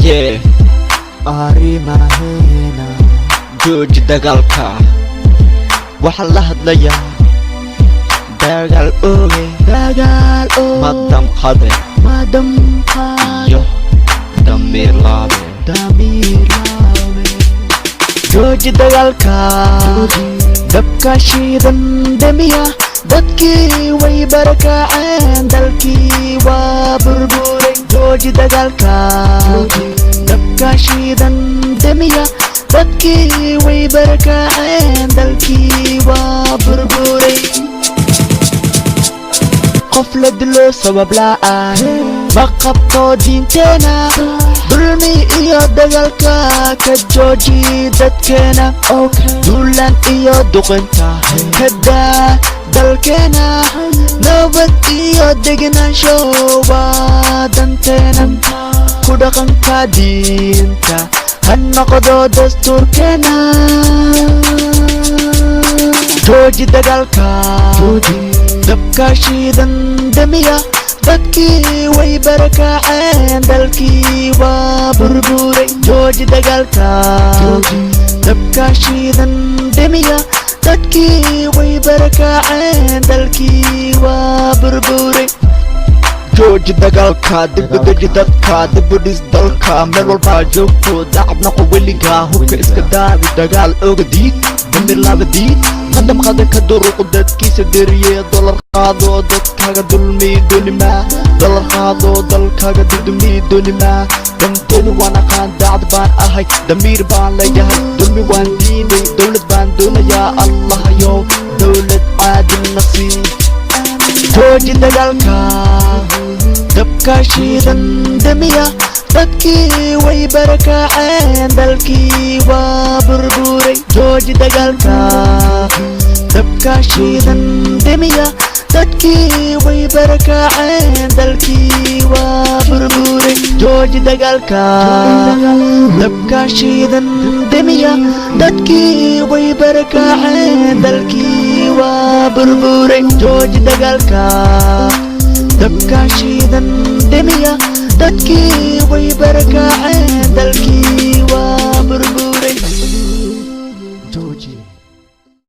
Yeah, arrimaheena jooji dagaalka. Waxaa la hadlayaa dagaal ooge madam qade iyo damiir laabe. jooji dagaalka dabka shiidan demiya dadkii way barakaceen dalkii waa burburay jooji dagaalka dabka shiidan demiya dadkii way barakaceen dalkii waa burburay qof la dilo sabab la'aan ma qabto diinteena dulmi iyo dagaalka ka jooji dadkeena duulan iyo duqinta ka daa dalkeena nabad iyo degenaansho waa danteena ku dhaqanka diinta ha noqdo dastuurkeena jooji dagaalka dabka shiidan demiya dadkii way barakaceen dalkii waa burburay jooji dagaalka dabka shiidan demiya dadkii way barakaceen dalkii waa burburay jooji dagaalka dibadaji dadka dibudhis dalka meel walbaa joogto dacabna qoweliga hubka iska daadi dagaal ooga diid damir laaba diid qadam qadan ka duruq dadkiisa deriye dolar qaado dadkaaga dulmi doonima dolar qaado dalkaaga dudumi doonima danteedu waan aqaan dacad baan ahay damiir baan leeyahay dulmi waan diiday dowlad baan doonayaa allahayow dowlad caadil nasiib jooji dagaalka dabka shiidan demiya dadkii way barakaceen dalkii waa burburay jooji dagaalka dabka shiidan demiya dadkii way barakaceen dalkii waa burburay jooji dagaalka dabka shiidan demiya dadkii way barakaceen dalkii waa burburay jooji dagaalka dabka shiidan demiya dadkii way barakaceen dalkii